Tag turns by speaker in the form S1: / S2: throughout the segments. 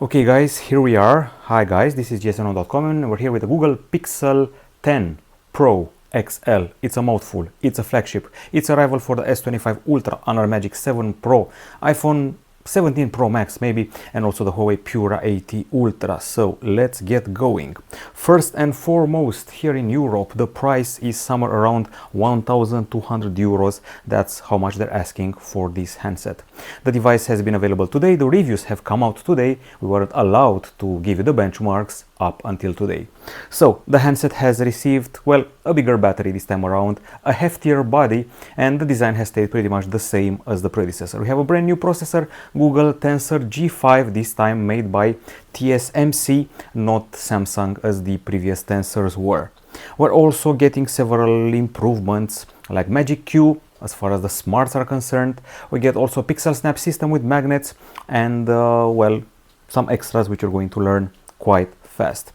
S1: Okay guys, here we are. Hi guys, this is gsno.com and we're here with the Google Pixel 10 Pro XL. It's a mouthful, it's a flagship, it's a rival for the S25 Ultra, Honor Magic 7 Pro, iPhone 17 Pro Max maybe, and also the Huawei Pura 80 Ultra. So let's get going. First and foremost, here in Europe the price is somewhere around 1,200 euros. That's how much they're asking for this handset. The device has been available today, the reviews have come out today. We weren't allowed to give you the benchmarks up until today. So the handset has received, well, a bigger battery this time around, a heftier body, and the design has stayed pretty much the same as the predecessor. We have a brand new processor, Google Tensor G5, this time made by TSMC, not Samsung as the previous Tensors were. We're also getting several improvements like Magic Q as far as the smarts are concerned. We get also a Pixel Snap system with magnets and well, some extras which you're going to learn quite fast.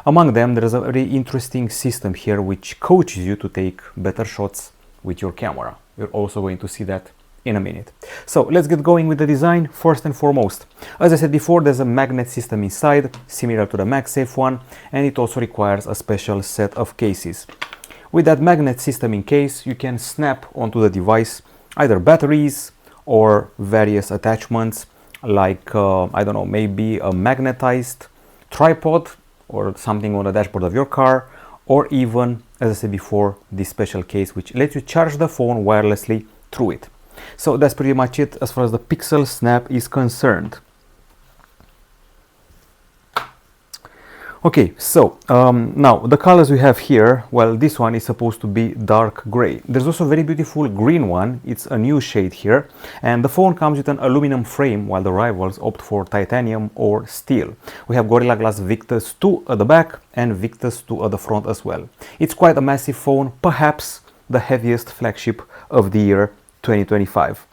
S1: Among them, there is a very interesting system here which coaches you to take better shots with your camera. You're also going to see that in a minute. So let's get going with the design. First and foremost, as I said before, there's a magnet system inside, similar to the MagSafe one, and it also requires a special set of cases. With that magnet system in case, you can snap onto the device either batteries or various attachments like, I don't know, maybe a magnetized tripod or something on the dashboard of your car, or even, as I said before, this special case which lets you charge the phone wirelessly through it. So that's pretty much it as far as the Pixel Snap is concerned. Okay, so now the colors we have here, well, this one is supposed to be dark gray. There's also a very beautiful green one. It's a new shade here, and the phone comes with an aluminum frame while the rivals opt for titanium or steel. We have Gorilla Glass Victus 2 at the back and Victus 2 at the front as well. It's quite a massive phone, perhaps the heaviest flagship of the year 2025.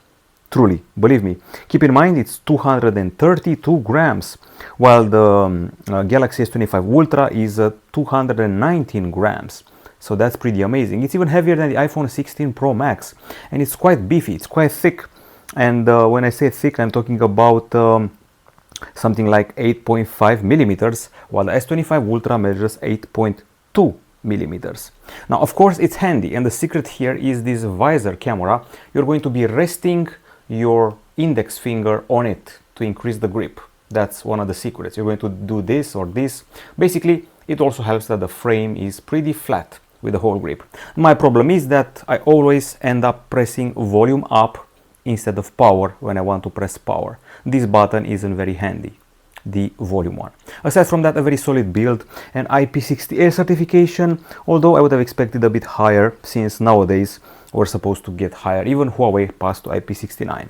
S1: Truly, believe me. Keep in mind it's 232 grams, while the Galaxy S25 Ultra is 219 grams. So that's pretty amazing. It's even heavier than the iPhone 16 Pro Max, and it's quite beefy, it's quite thick. And when I say thick, I'm talking about something like 8.5 millimeters, while the S25 Ultra measures 8.2 millimeters. Now, of course, it's handy, and the secret here is this visor camera. You're going to be resting your index finger on it to increase the grip. That's one of the secrets. You're going to do this or this. Basically, it also helps that the frame is pretty flat with the whole grip. My problem is that I always end up pressing volume up instead of power when I want to press power. This button isn't very handy, the volume one. Aside from that, a very solid build, an IP68 certification, although I would have expected a bit higher since nowadays we're supposed to get higher. Even Huawei passed to IP69.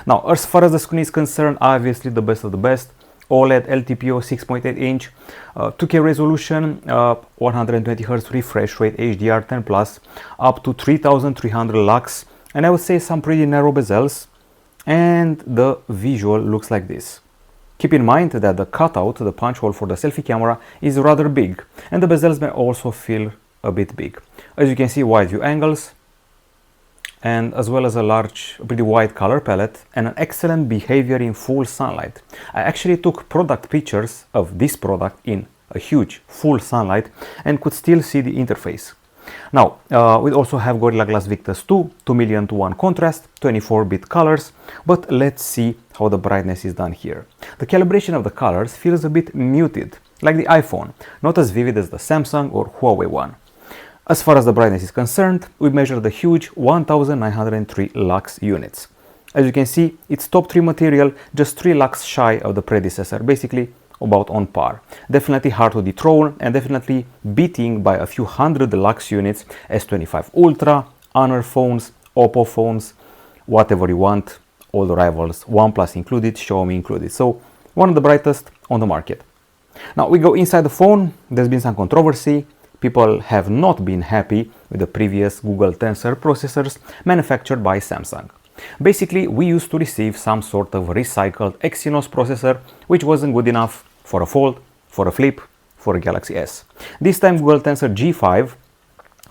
S1: Now, as far as the screen is concerned, obviously the best of the best. OLED LTPO 6.8 inch, 2K resolution, 120 Hz refresh rate, HDR10 plus, up to 3300 lux, and I would say some pretty narrow bezels, and the visual looks like this. Keep in mind that the cutout, the punch hole for the selfie camera, is rather big, and the bezels may also feel a bit big. As you can see, wide view angles, and as well as a large, pretty wide color palette and an excellent behavior in full sunlight. I actually took product pictures of this product in a huge full sunlight and could still see the interface. Now, we also have Gorilla Glass Victus 2, 2:1 contrast, 24-bit colors, but let's see how the brightness is done here. The calibration of the colors feels a bit muted, like the iPhone, not as vivid as the Samsung or Huawei one. As far as the brightness is concerned, we measured the huge 1903 lux units. As you can see, it's top 3 material, just 3 lux shy of the predecessor, basically about on par. Definitely hard to dethrone and definitely beating by a few hundred lux units S25 Ultra, Honor phones, Oppo phones, whatever you want, all the rivals, OnePlus included, Xiaomi included. So one of the brightest on the market. Now we go inside the phone. There's been some controversy. People have not been happy with the previous Google Tensor processors manufactured by Samsung. Basically, we used to receive some sort of recycled Exynos processor, which wasn't good enough for a Fold, for a Flip, for a Galaxy S. This time Google Tensor G5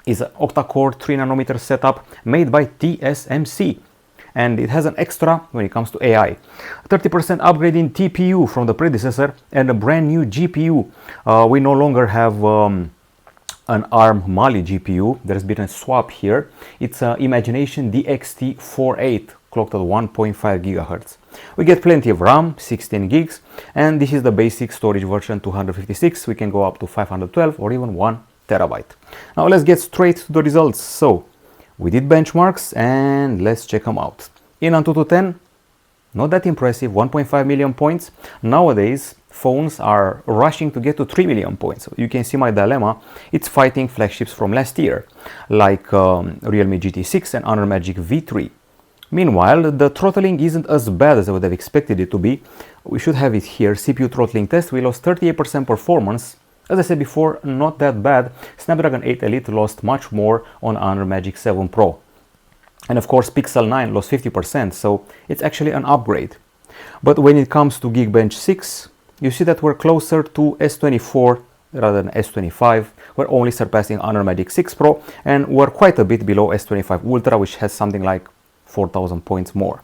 S1: is an octa-core 3nm setup made by TSMC. and it has an extra when it comes to AI. 30% upgrade in TPU from the predecessor and a brand new GPU. We no longer have an ARM Mali GPU. There's been a swap here. It's Imagination DXT48 clocked at 1.5 gigahertz. We get plenty of RAM, 16 gigs, and this is the basic storage version 256. We can go up to 512 or even 1 terabyte. Now let's get straight to the results. So we did benchmarks and let's check them out. In Antutu 10, not that impressive, 1.5 million points. Nowadays, phones are rushing to get to 3 million points. So you can see my dilemma. It's fighting flagships from last year, like Realme GT6 and Honor Magic V3. Meanwhile, the throttling isn't as bad as I would have expected it to be. We should have it here. CPU throttling test, we lost 38% performance. As I said before, not that bad. Snapdragon 8 Elite lost much more on Honor Magic 7 Pro. And of course, Pixel 9 lost 50%, so it's actually an upgrade. But when it comes to Geekbench 6, you see that we're closer to S24 rather than S25. We're only surpassing Honor Magic 6 Pro, and we're quite a bit below S25 Ultra, which has something like 4,000 points more.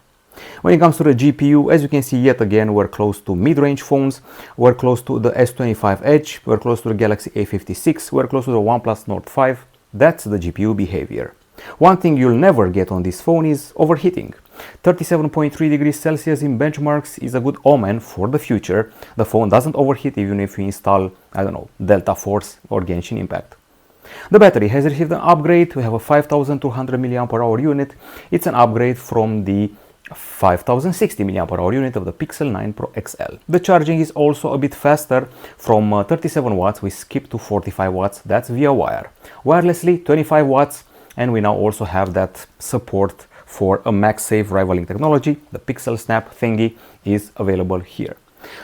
S1: When it comes to the GPU, as you can see, yet again, we're close to mid-range phones, we're close to the S25 Edge, we're close to the Galaxy A56, we're close to the OnePlus Nord 5. That's the GPU behavior. One thing you'll never get on this phone is overheating. 37.3 degrees Celsius in benchmarks is a good omen for the future. The phone doesn't overheat even if you install, I don't know, Delta Force or Genshin Impact. The battery has received an upgrade. We have a 5200 mAh unit. It's an upgrade from the 5060 mAh unit of the Pixel 9 Pro XL. The charging is also a bit faster. From 37 watts we skip to 45 watts. That's via wire. Wirelessly 25 watts, and we now also have that support for a MagSafe rivaling technology. The Pixel Snap thingy is available here.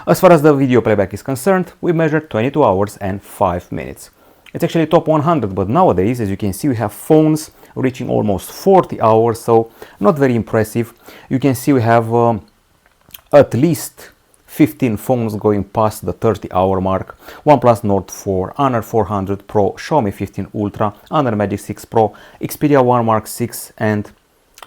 S1: As far as the video playback is concerned, we measured 22 hours and 5 minutes. It's actually top 100, but nowadays, as you can see, we have phones reaching almost 40 hours, so not very impressive. You can see we have at least 15 phones going past the 30-hour mark. OnePlus Nord 4, Honor 400 Pro, Xiaomi 15 Ultra, Honor Magic 6 Pro, Xperia 1 Mark 6, and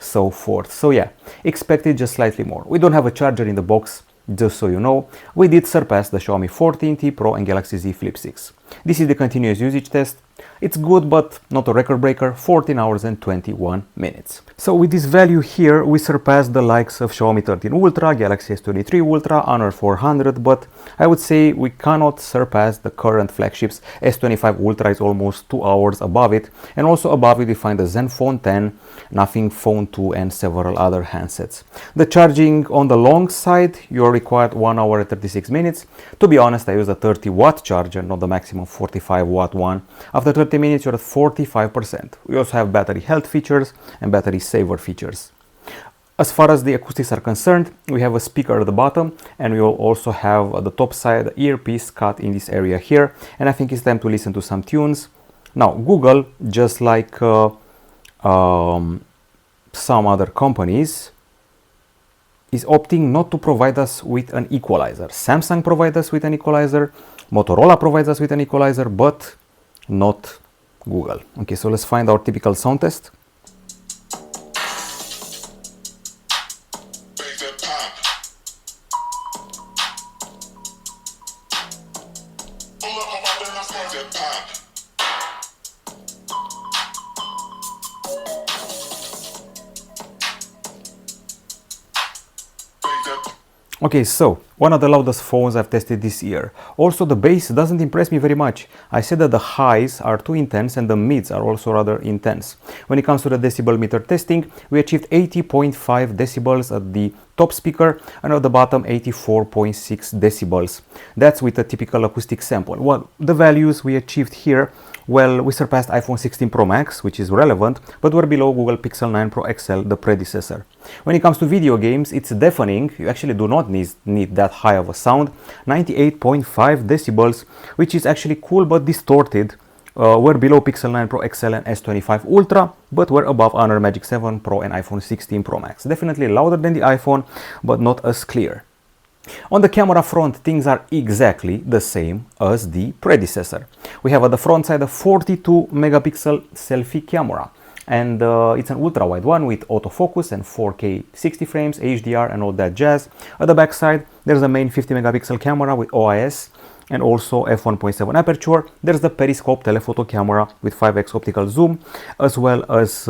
S1: so forth. So yeah, expected just slightly more. We don't have a charger in the box, just so you know. We did surpass the Xiaomi 14T Pro and Galaxy Z Flip 6. This is the continuous usage test. It's good, but not a record breaker, 14 hours and 21 minutes. So with this value here, we surpassed the likes of Xiaomi 13 Ultra, Galaxy S23 Ultra, Honor 400, but I would say we cannot surpass the current flagships. S25 Ultra is almost 2 hours above it, and also above it we find the Zenfone 10, Nothing Phone 2, and several other handsets. The charging on the long side, you're required 1 hour and 36 minutes. To be honest, I use a 30-watt charger, not the maximum 45-watt one. After 30 minutes, you're at 45%. We also have battery health features and battery saver features. As far as the acoustics are concerned, we have a speaker at the bottom, and we will also have the top side earpiece cut in this area here, and I think it's time to listen to some tunes. Now, Google, just like some other companies, is opting not to provide us with an equalizer. Samsung provides us with an equalizer, Motorola provides us with an equalizer, but not Google. Okay, so let's find our typical sound test. Okay, so one of the loudest phones I've tested this year. Also, the bass doesn't impress me very much. I said that the highs are too intense and the mids are also rather intense. When it comes to the decibel meter testing, we achieved 80.5 decibels at the top speaker and at the bottom 84.6 decibels. That's with a typical acoustic sample. Well, the values we achieved here, well, we surpassed iPhone 16 Pro Max, which is relevant, but we're below Google Pixel 9 Pro XL, the predecessor. When it comes to video games, it's deafening. You actually do not need that high of a sound. 98.5 decibels, which is actually cool but distorted. We're below Pixel 9 Pro XL and S25 Ultra, but we're above Honor Magic 7 Pro and iPhone 16 Pro Max. Definitely louder than the iPhone, but not as clear. On the camera front, things are exactly the same as the predecessor. We have at the front side a 42 megapixel selfie camera. and it's an ultra wide one with autofocus and 4K 60 frames, HDR and all that jazz. At the back side there's a main 50 megapixel camera with OIS and also f1.7 aperture. There's the periscope telephoto camera with 5x optical zoom, as well as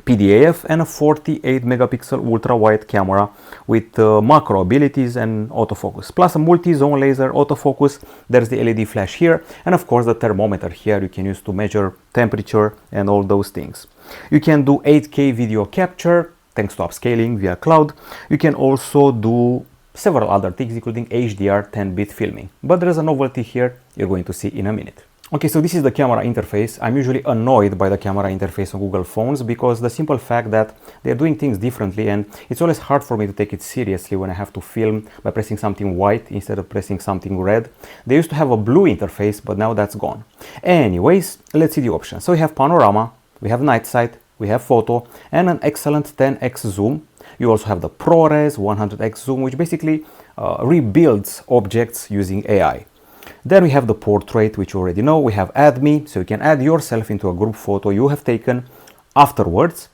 S1: PDAF and a 48 megapixel ultra wide camera with macro abilities and autofocus, plus a multi-zone laser autofocus. There's the LED flash here, and of course the thermometer here you can use to measure temperature and all those things. You can do 8K video capture thanks to upscaling via cloud. You can also do several other things including HDR 10-bit filming, but there's a novelty here you're going to see in a minute. Okay, so this is the camera interface. I'm usually annoyed by the camera interface on Google phones because the simple fact that they're doing things differently, and it's always hard for me to take it seriously when I have to film by pressing something white instead of pressing something red. They used to have a blue interface, but now that's gone. Anyways, let's see the options. So we have panorama, we have night sight, we have photo, and an excellent 10x zoom. You also have the ProRes 100x zoom, which basically rebuilds objects using AI. Then we have the portrait, which you already know. We have add me, so you can add yourself into a group photo you have taken afterwards.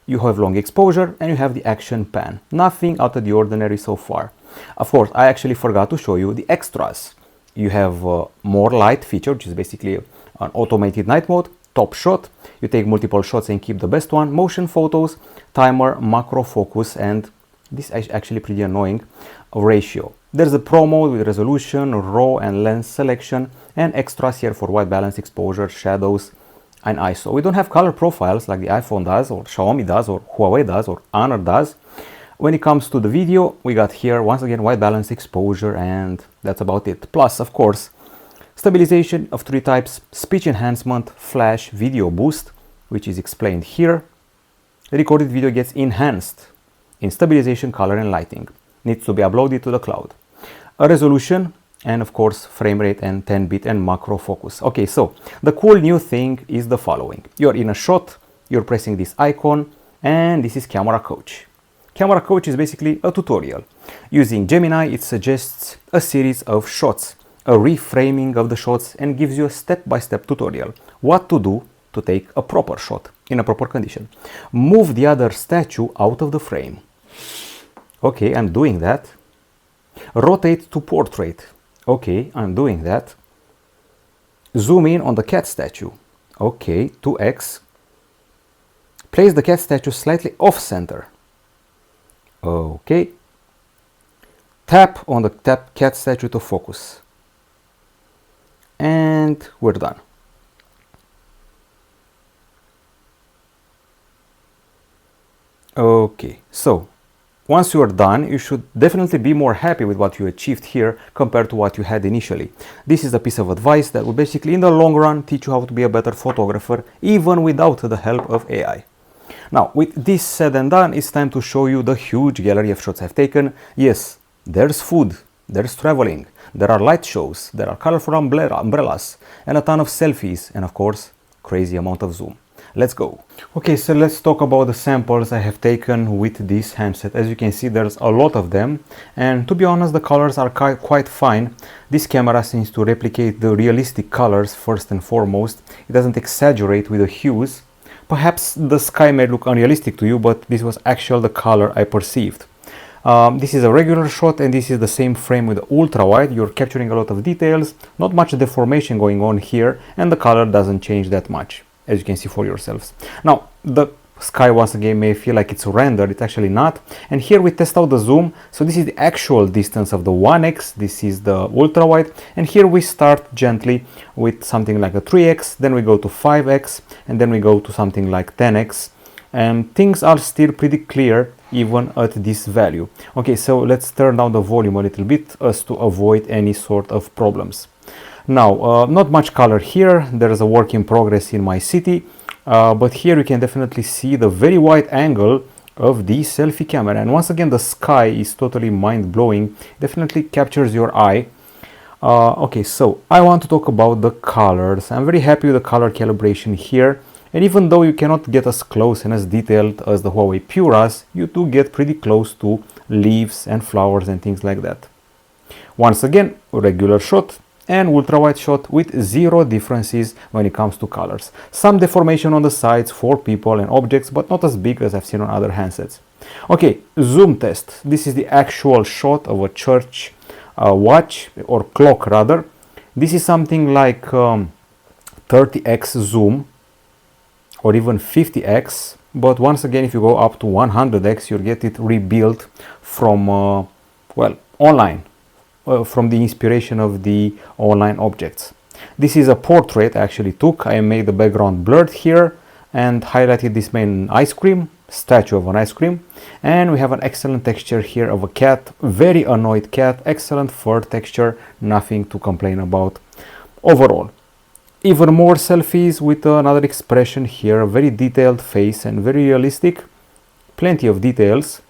S1: You have long exposure, and you have the action pan. Nothing out of the ordinary so far. Of course, I actually forgot to show you the extras. You have more light feature, which is basically an automated night mode, top shot. You take multiple shots and keep the best one, motion photos, timer, macro focus, and this is actually pretty annoying, ratio. There's a pro mode with resolution, raw and lens selection, and extras here for white balance, exposure, shadows, and ISO. We don't have color profiles like the iPhone does, or Xiaomi does, or Huawei does, or Honor does. When it comes to the video, we got here once again white balance, exposure, and that's about it. Plus, of course, stabilization of 3 types, speech enhancement, flash, video boost, which is explained here. The recorded video gets enhanced in stabilization, color, and lighting. Needs to be uploaded to the cloud. A resolution, and of course frame rate and 10-bit and macro focus. Okay, so the cool new thing is the following. You're in a shot, you're pressing this icon, and this is Camera Coach. Camera Coach is basically a tutorial. Using Gemini, it suggests a series of shots, a reframing of the shots, and gives you a step-by-step tutorial. What to do to take a proper shot in a proper condition. Move the other statue out of the frame. Okay, I'm doing that. Rotate to portrait. Okay, I'm doing that. Zoom in on the cat statue. Okay, 2x. Place the cat statue slightly off center. Okay. Tap on the cat statue to focus. And we're done. Okay, so once you are done, you should definitely be more happy with what you achieved here compared to what you had initially. This is a piece of advice that will basically in the long run teach you how to be a better photographer even without the help of AI. Now, with this said and done, it's time to show you the huge gallery of shots I've taken. Yes, there's food, there's traveling, there are light shows, there are colorful umbrellas, and a ton of selfies, and of course, crazy amount of zoom. Let's go. Okay, so let's talk about the samples I have taken with this handset. As you can see, there's a lot of them, and to be honest, the colors are quite fine. This camera seems to replicate the realistic colors first and foremost. It doesn't exaggerate with the hues. Perhaps the sky may look unrealistic to you, but this was actually the color I perceived. This is a regular shot, and this is the same frame with the ultra wide. You're capturing a lot of details, not much deformation going on here, and the color doesn't change that much, as you can see for yourselves. Now, the sky once again may feel like it's rendered, it's actually not. And here we test out the zoom. So this is the actual distance of the 1x, this is the ultra wide, and here we start gently with something like a 3x, then we go to 5x, and then we go to something like 10x, and things are still pretty clear even at this value. Okay, so let's turn down the volume a little bit as to avoid any sort of problems. Now, not much color here. There is a work in progress in my city, but here you can definitely see the very wide angle of the selfie camera, and once again the sky is totally mind-blowing. Definitely captures your eye. Okay, so I want to talk about the colors. I'm very happy with the color calibration here, and even though you cannot get as close and as detailed as the Huawei Puras, you do get pretty close to leaves and flowers and things like that. Once again, regular shot. and ultra wide shot with zero differences when it comes to colors. Some deformation on the sides for people and objects, but not as big as I've seen on other handsets. Okay, zoom test. This is the actual shot of a church watch, or clock rather. This is something like 30x zoom or even 50x, but once again, if you go up to 100x, you'll get it rebuilt from well, online, from the inspiration of the online objects. This is a portrait I actually took. I made the background blurred here and highlighted this main ice cream, statue of an ice cream, and we have an excellent texture here of a cat, very annoyed cat, excellent fur texture, nothing to complain about overall. Even more selfies with another expression here, a very detailed face and very realistic, plenty of details.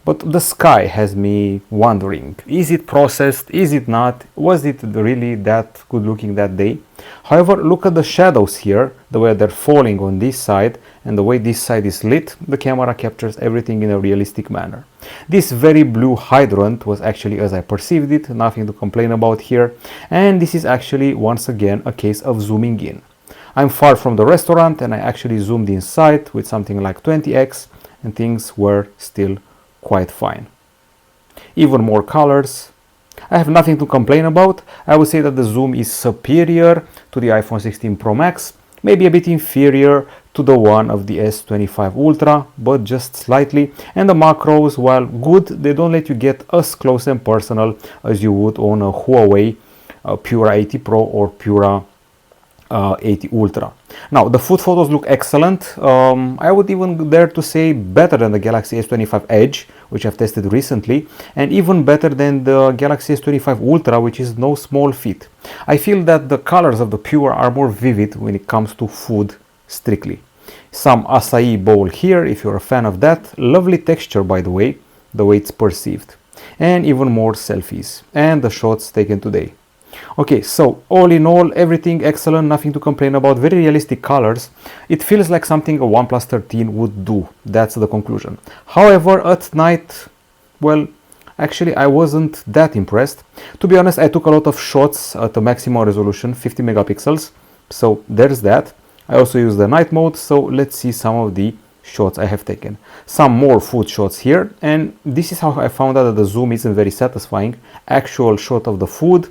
S1: But the sky has me wondering, is it processed, is it not, was it really that good looking that day? However, look at the shadows here, the way they're falling on this side and the way this side is lit. The camera captures everything in a realistic manner. This very blue hydrant was actually as I perceived it, nothing to complain about here. And this is actually once again a case of zooming in. I'm far from the restaurant and I actually zoomed inside with something like 20x and things were still quite fine. Even more colors. I have nothing to complain about. I would say that the zoom is superior to the iPhone 16 Pro Max, maybe a bit inferior to the one of the S25 Ultra, but just slightly. And the macros, while good, they don't let you get as close and personal as you would on a Huawei Pura 80 Pro or Pura 80 Ultra. Now the food photos look excellent. I would even dare to say better than the Galaxy S25 Edge, which I've tested recently, and even better than the Galaxy S25 Ultra, which is no small feat. I feel that the colors of the Pure are more vivid when it comes to food strictly. Some acai bowl here, if you're a fan of that. Lovely texture, by the way it's perceived. And even more selfies and the shots taken today. Okay, so all in all, everything excellent, nothing to complain about, very realistic colors. It feels like something a OnePlus 13 would do. That's the conclusion. However, at night, well, actually I wasn't that impressed. To be honest, I took a lot of shots at the maximum resolution, 50 megapixels. So there's that. I also used the night mode, so let's see some of the shots I have taken. Some more food shots here, and this is how I found out that the zoom isn't very satisfying. Actual shot of the food.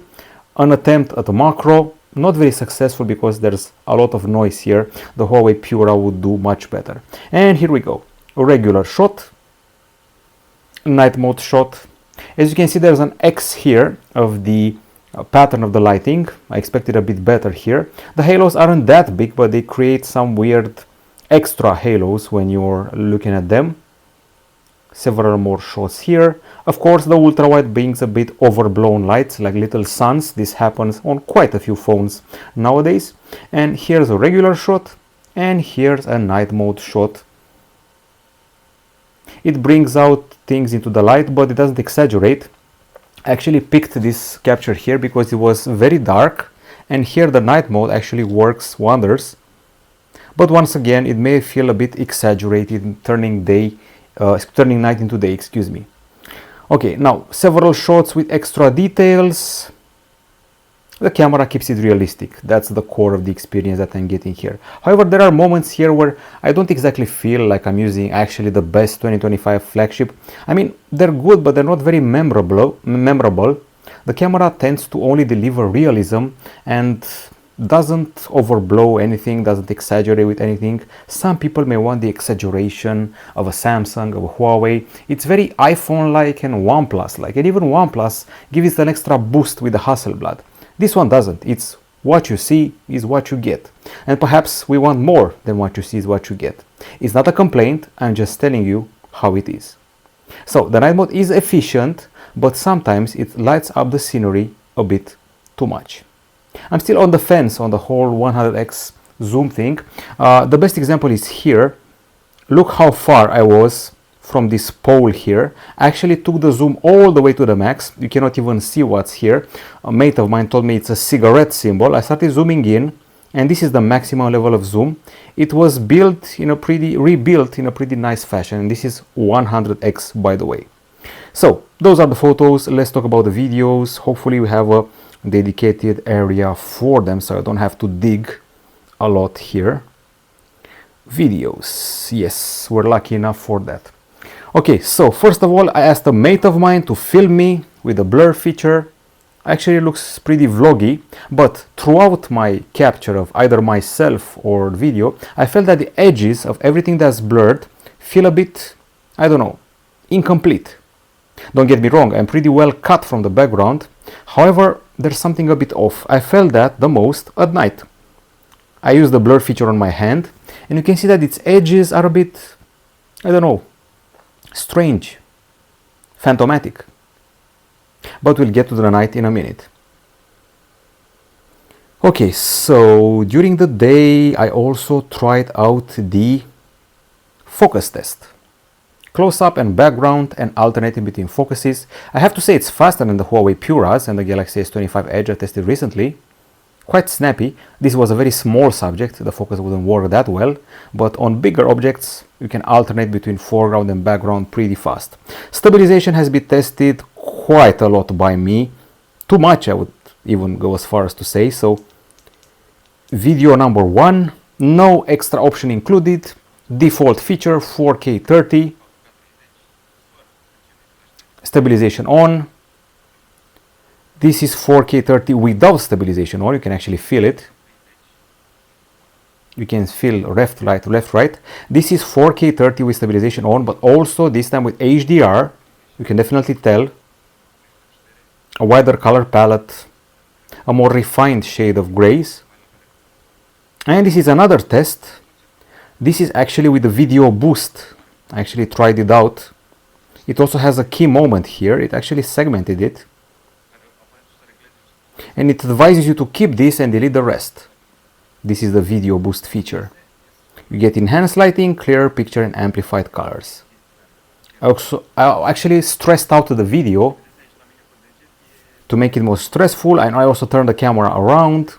S1: An attempt at a macro, not very successful because there's a lot of noise here. The Huawei Pura would do much better. And here we go. A regular shot, night mode shot. As you can see, there's an X here of the pattern of the lighting. I expected a bit better here. The halos aren't that big, but they create some weird extra halos when you're looking at them. Several more shots here. Of course, the ultra wide brings a bit overblown lights like little suns. This happens on quite a few phones nowadays. And here's a regular shot, and here's a night mode shot. It brings out things into the light, but it doesn't exaggerate. I actually picked this capture here because it was very dark, and here the night mode actually works wonders. But once again, it may feel a bit exaggerated, turning night into day, excuse me. Okay, now several shots with extra details. The camera keeps it realistic. That's the core of the experience that I'm getting here. However, there are moments here where I don't exactly feel like I'm using actually the best 2025 flagship. I mean, they're good, but they're not very memorable. The camera tends to only deliver realism and doesn't overblow anything, doesn't exaggerate with anything. Some people may want the exaggeration of a Samsung, of a Huawei. It's very iPhone-like and OnePlus-like, and even OnePlus gives it an extra boost with the Hasselblad. This one doesn't. It's what you see is what you get. And perhaps we want more than what you see is what you get. It's not a complaint, I'm just telling you how it is. So the night mode is efficient, but sometimes it lights up the scenery a bit too much. I'm still on the fence on the whole 100x zoom thing. The best example is here. Look how far I was from this pole here. I actually took the zoom all the way to the max. You cannot even see what's here. A mate of mine told me it's a cigarette symbol. I started zooming in, and this is the maximum level of zoom. It was rebuilt in a pretty nice fashion, and this is 100x, by the way. So those are the photos. Let's talk about the videos. Hopefully we have a dedicated area for them, so I don't have to dig a lot here. Videos, yes, we're lucky enough for that. Okay, so first of all, I asked a mate of mine to film me with the blur feature. Actually, it looks pretty vloggy, but throughout my capture of either myself or video, I felt that the edges of everything that's blurred feel a bit, I don't know, incomplete. Don't get me wrong, I'm pretty well cut from the background. However, there's something a bit off. I felt that the most at night. I used the blur feature on my hand, and you can see that its edges are a bit, I don't know, strange, phantomatic. But we'll get to the night in a minute. Okay, so during the day I also tried out the focus test. Close up and background and alternating between focuses. I have to say it's faster than the Huawei Puras and the Galaxy S25 Edge I tested recently. Quite snappy. This was a very small subject, the focus wouldn't work that well, but on bigger objects you can alternate between foreground and background pretty fast. Stabilization has been tested quite a lot by me, too much I would even go as far as to say. So video number 1, no extra option included, default feature 4K 30, stabilization on. This is 4K 30 without stabilization on, you can actually feel it. You can feel left, right. This is 4K 30 with stabilization on, but also this time with HDR, you can definitely tell a wider color palette, a more refined shade of grays. And this is another test. This is actually with the video boost. I actually tried it out. It also has a key moment here. It actually segmented it. And it advises you to keep this and delete the rest. This is the video boost feature. You get enhanced lighting, clearer picture and amplified colors. I actually stressed out the video to make it more stressful, and I also turned the camera around,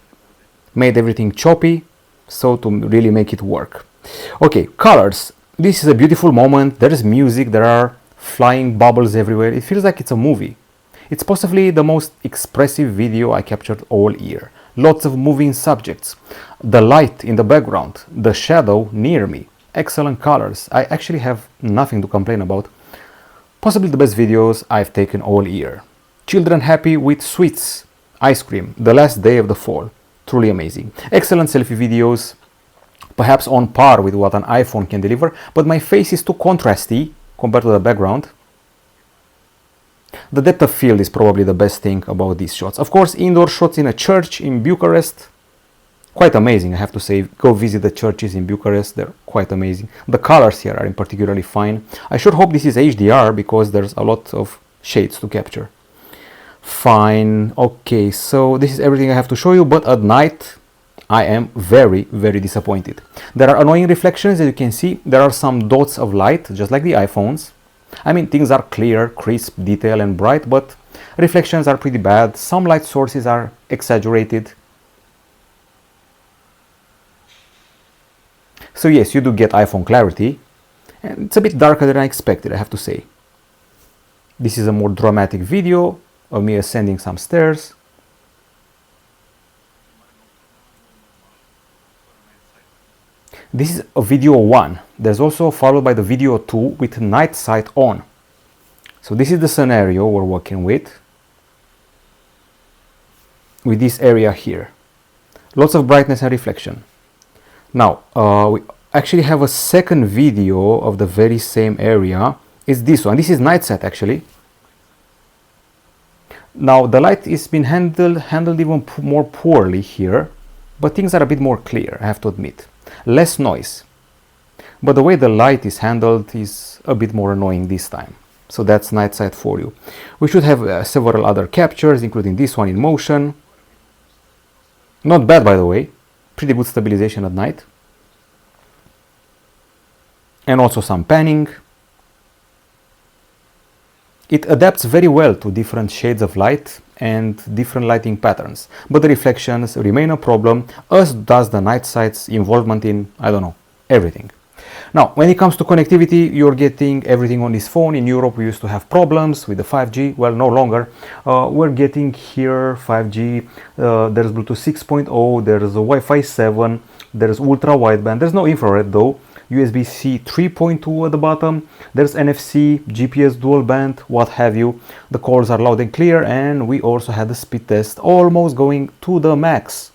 S1: made everything choppy, so to really make it work. Okay, colors. This is a beautiful moment. There is music, there are flying bubbles everywhere. It feels like it's a movie. It's possibly the most expressive video I captured all year. Lots of moving subjects. The light in the background, the shadow near me. Excellent colors. I actually have nothing to complain about. Possibly the best videos I've taken all year. Children happy with sweets, ice cream, the last day of the fall. Truly amazing. Excellent selfie videos, perhaps on par with what an iPhone can deliver, but my face is too contrasty compared to the background. The depth of field is probably the best thing about these shots. Of course, indoor shots in a church in Bucharest, quite amazing, I have to say. Go visit the churches in Bucharest, they're quite amazing. The colors here are particularly fine. I sure hope this is HDR because there's a lot of shades to capture. Fine. Okay, so this is everything I have to show you, but at night I am very, very disappointed. There are annoying reflections, as you can see. There are some dots of light, just like the iPhones. I mean, things are clear, crisp, detailed and bright, but reflections are pretty bad. Some light sources are exaggerated. So yes, you do get iPhone clarity, and it's a bit darker than I expected, I have to say. This is a more dramatic video of me ascending some stairs. This is a video 1. There's also followed by the video 2 with night sight on. So this is the scenario we're working with this area here. Lots of brightness and reflection. Now, we actually have a second video of the very same area. It's this one. This is night sight actually. Now the light is been handled even more poorly here, but things are a bit more clear, I have to admit. Less noise. But the way the light is handled is a bit more annoying this time. So that's night sight for you. We should have several other captures, including this one in motion. Not bad, by the way. Pretty good stabilization at night. And also some panning. It adapts very well to different shades of light and different lighting patterns, but the reflections remain a problem, as does the night sight's involvement in, I don't know, everything. Now, when it comes to connectivity, you're getting everything on this phone. In Europe, we used to have problems with the 5G. Well, no longer. We're getting here 5G. There's Bluetooth 6.0. There's a Wi-Fi 7. There's ultra wideband. There's no infrared though. USB-C 3.2 at the bottom. There's NFC, GPS dual band, what have you. The calls are loud and clear, and we also had the speed test almost going to the max.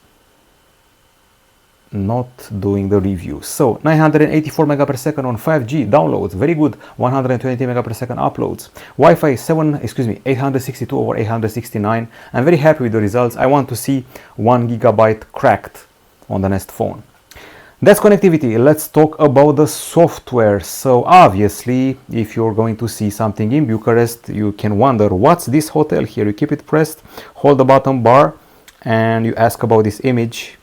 S1: Not doing the review. So 984 mega per second on 5G downloads, very good. 120 mega per second uploads. Wi-Fi 862 over 869. I'm very happy with the results. I want to see 1 gigabyte cracked on the Nest phone. That's connectivity. Let's talk about the software. So obviously, if you're going to see something in Bucharest, you can wonder, what's this hotel here? You keep it pressed, hold the bottom bar, and you ask about this image.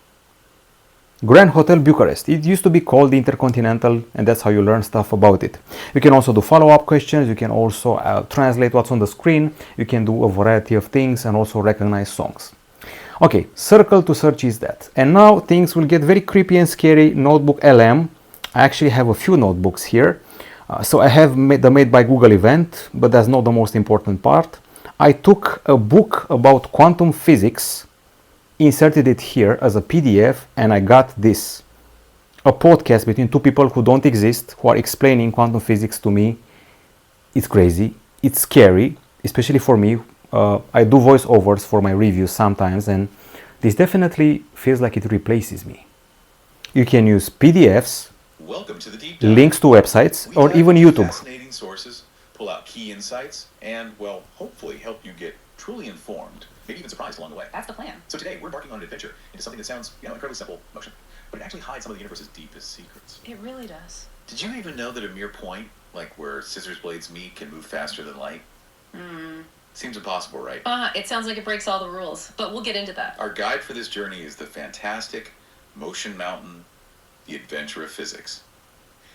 S1: Grand Hotel Bucharest. It used to be called the Intercontinental, and that's how you learn stuff about it. You can also do follow-up questions. You can also translate what's on the screen. You can do a variety of things and also recognize songs. Okay, circle to search is that. And now things will get very creepy and scary. Notebook LM. I actually have a few notebooks here. So I have the Made by Google event, but that's not the most important part. I took a book about quantum physics, inserted it here as a PDF, and I got this. A podcast between two people who don't exist, who are explaining quantum physics to me. It's crazy. It's scary, especially for me. I do voiceovers for my reviews sometimes, and this definitely feels like it replaces me. You can use PDFs, links to websites, or even YouTube.
S2: Fascinating sources, pull out key insights, and, well, hopefully help you get truly informed, maybe even surprised along the way.
S3: That's the plan.
S2: So today we're embarking on an adventure into something that sounds, incredibly simple, motion, but it actually hides some of the universe's deepest secrets.
S3: It really does.
S2: Did you even know that a mere point, like where scissors blades meet, can move faster than light? Seems impossible, right?
S3: It sounds like it breaks all the rules, but we'll get into that.
S2: Our guide for this journey is the fantastic Motion Mountain, the adventure of physics.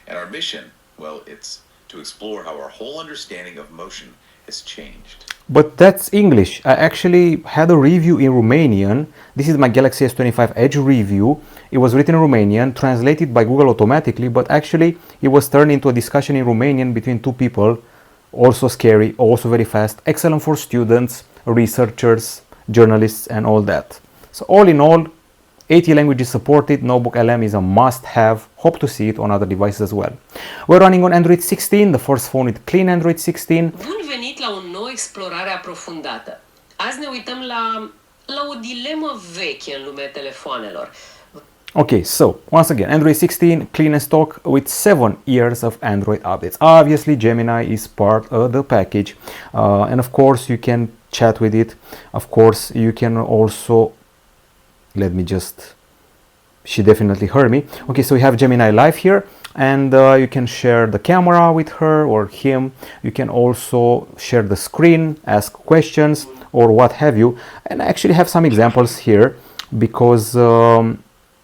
S2: And our mission, well, it's to explore how our whole understanding of motion has changed.
S1: But that's English. I actually had a review in Romanian. This is my Galaxy S25 Edge review. It was written in Romanian, translated by Google automatically, but actually it was turned into a discussion in Romanian between two people. Also scary, also very fast, excellent for students, researchers, journalists, and all that. So all in all, 80 languages supported. Notebook LM is a must-have. Hope to see it on other devices as well. We're running on Android 16, the first phone with clean Android 16.
S4: Bun venit la o nouă explorare aprofundată. Azi ne uităm la o dilemă veche în lumea telefoanelor.
S1: Okay, so once again, Android 16, clean and stock with 7 years of Android updates. Obviously, Gemini is part of the package, and of course, you can chat with it. Of course, you can also, let me just, she definitely heard me. Okay, so we have Gemini Live here, and you can share the camera with her or him. You can also share the screen, ask questions, or what have you. And I actually have some examples here because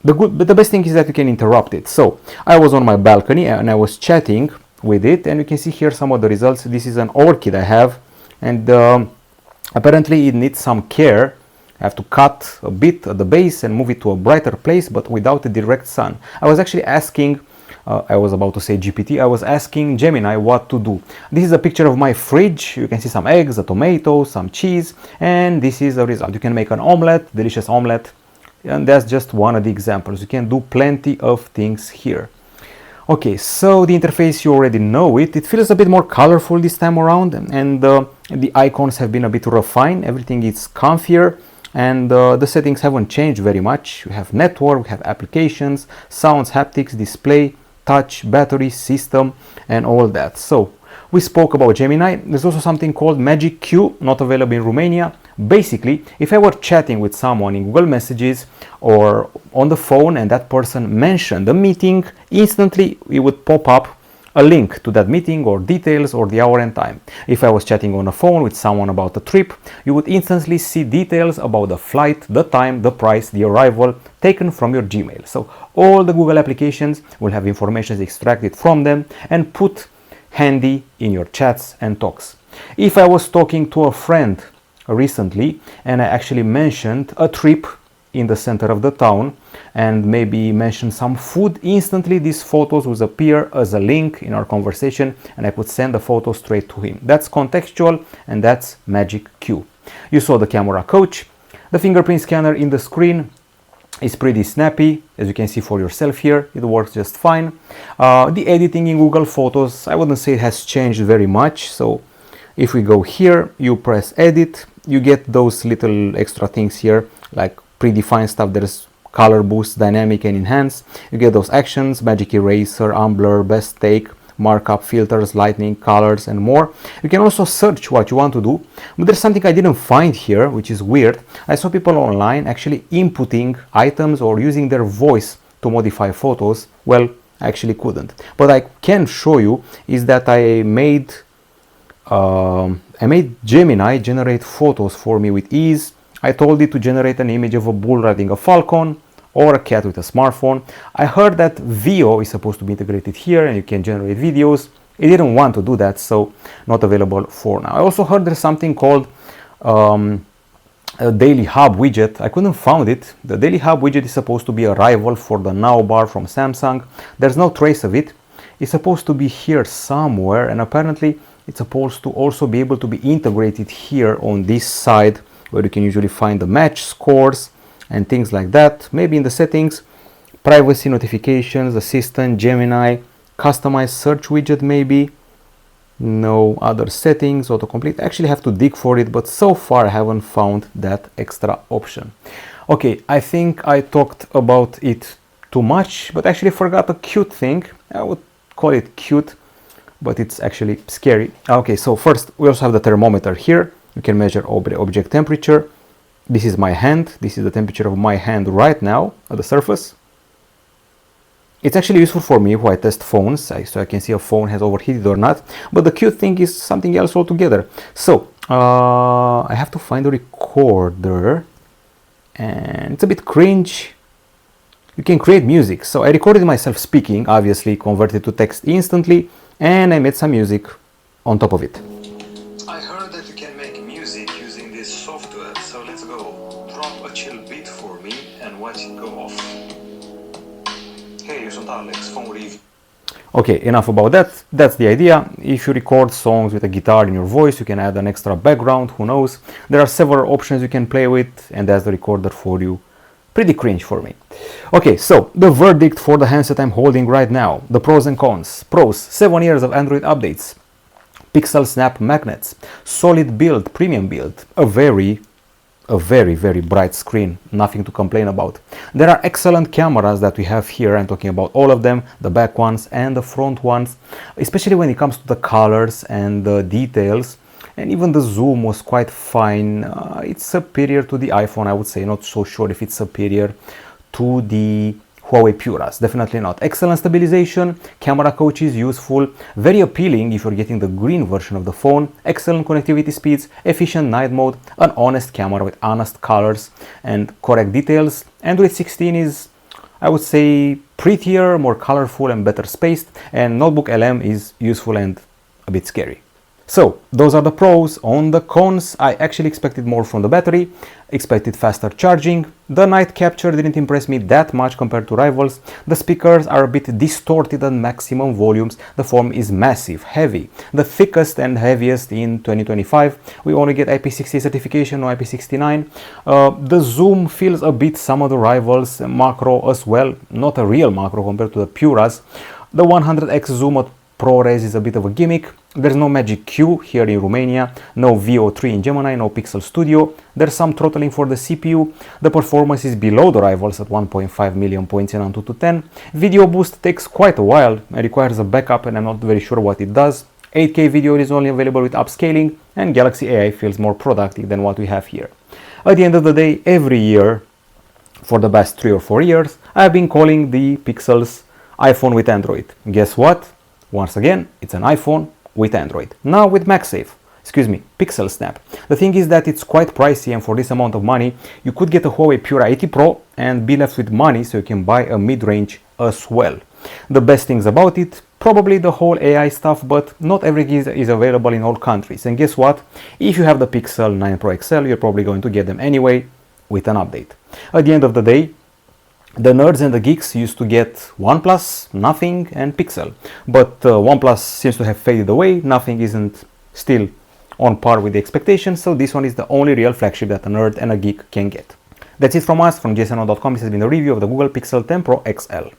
S1: the best thing is that you can interrupt it. So I was on my balcony and I was chatting with it, and you can see here some of the results. This is an orchid I have, and apparently it needs some care. I have to cut a bit at the base and move it to a brighter place, but without the direct sun. I was actually asking, I was about to say GPT, I was asking Gemini what to do. This is a picture of my fridge. You can see some eggs, a tomato, some cheese, and this is the result. You can make an omelette, delicious omelette. And that's just one of the examples. You can do plenty of things here. Okay, so the interface, you already know it. It feels a bit more colorful this time around, and the icons have been a bit refined. Everything is comfier, and the settings haven't changed very much. We have network, we have applications, sounds, haptics, display, touch, battery, system, and all that. So we spoke about Gemini. There's also something called Magic Q, not available in Romania. Basically, if I were chatting with someone in Google Messages or on the phone and that person mentioned the meeting, instantly it would pop up a link to that meeting or details or the hour and time. If I was chatting on a phone with someone about a trip, you would instantly see details about the flight, the time, the price, the arrival taken from your Gmail. So all the Google applications will have information extracted from them and put handy in your chats and talks. If I was talking to a friend recently and I actually mentioned a trip in the center of the town and maybe mention some food, instantly these photos will appear as a link in our conversation and I could send the photo straight to him. That's contextual and that's Magic Q. You saw the camera coach. The fingerprint scanner in the screen is pretty snappy, as you can see for yourself here. It works just fine. The editing in Google Photos, I wouldn't say it has changed very much. So if we go here, you press edit, you get those little extra things here like predefined stuff. There's color boost, dynamic and enhance. You get those actions, magic eraser, unblur, best take, markup, filters, lightning, colors and more. You can also search what you want to do, but there's something I didn't find here, which is weird. I saw people online actually inputting items or using their voice to modify photos. Well, I actually couldn't, but I can show you is that I made Gemini generate photos for me with ease. I told it to generate an image of a bull riding a falcon or a cat with a smartphone. I heard that VO is supposed to be integrated here and you can generate videos. It didn't want to do that, so not available for now. I also heard there's something called a Daily Hub widget. I couldn't find it. The Daily Hub widget is supposed to be a rival for the Now bar from Samsung. There's no trace of it. It's supposed to be here somewhere and apparently it's supposed to also be able to be integrated here on this side where you can usually find the match scores and things like that. Maybe in the settings, privacy, notifications, assistant, Gemini, customized search widget maybe. No other settings, autocomplete. I actually have to dig for it, but so far I haven't found that extra option. Okay, I think I talked about it too much, but actually forgot a cute thing. I would call it cute, but it's actually scary. Okay, so first we also have the thermometer here. You can measure object temperature. This is my hand. This is the temperature of my hand right now at the surface. It's actually useful for me when I test phones, so I can see a phone has overheated or not. But the cute thing is something else altogether. So I have to find a recorder, and it's a bit cringe. You can create music. So I recorded myself speaking, obviously converted to text instantly, and I made some music on top of it.
S5: I heard that you can make music using this software, so let's go. Drop a chill beat for me and watch it go off. Hey, eu sunt Alex, phone review.
S1: Okay, enough about that. That's the idea. If you record songs with a guitar in your voice, you can add an extra background, who knows. There are several options you can play with, and that's the recorder for you. Pretty cringe for me. Okay, so the verdict for the handset I'm holding right now. The pros and cons. Pros: 7 years of Android updates. Pixel snap magnets. Solid build, premium build. A very bright screen, nothing to complain about. There are excellent cameras that we have here. I'm talking about all of them, the back ones and the front ones, especially when it comes to the colors and the details. And even the zoom was quite fine. It's superior to the iPhone, I would say. Not so sure if it's superior to the Huawei Puras, definitely not. Excellent stabilization, camera coach is useful, very appealing if you're getting the green version of the phone, excellent connectivity speeds, efficient night mode, an honest camera with honest colors and correct details. Android 16 is, I would say, prettier, more colorful and better spaced, and Notebook LM is useful and a bit scary. So those are the pros. On the cons, I actually expected more from the battery, expected faster charging. The night capture didn't impress me that much compared to rivals. The speakers are a bit distorted at maximum volumes. The phone is massive, heavy, the thickest and heaviest in 2025. We only get IP60 certification, no IP69. The zoom feels a bit some of the rivals, macro as well, not a real macro compared to the Puras. The 100x zoom at ProRes is a bit of a gimmick. There's no Magic Q here in Romania, no VO3 in Gemini, no Pixel Studio. There's some throttling for the CPU. The performance is below the rivals at 1.5 million points in Antutu 10. Video boost takes quite a while and requires a backup, and I'm not very sure what it does. 8K video is only available with upscaling, and Galaxy AI feels more productive than what we have here. At the end of the day, every year, for the past 3 or 4 years, I've been calling the Pixels iPhone with Android. Guess what? Once again, it's an iPhone with Android. Now with Pixel Snap. The thing is that it's quite pricey, and for this amount of money, you could get a Huawei Pura 80 Pro and be left with money so you can buy a mid-range as well. The best things about it, probably the whole AI stuff, but not everything is available in all countries. And guess what? If you have the Pixel 9 Pro XL, you're probably going to get them anyway with an update. At the end of the day, the nerds and the geeks used to get OnePlus, Nothing, and Pixel, but OnePlus seems to have faded away. Nothing isn't still on par with the expectations, so this one is the only real flagship that a nerd and a geek can get. That's it from us, from gsno.com. This has been a review of the Google Pixel 10 Pro XL.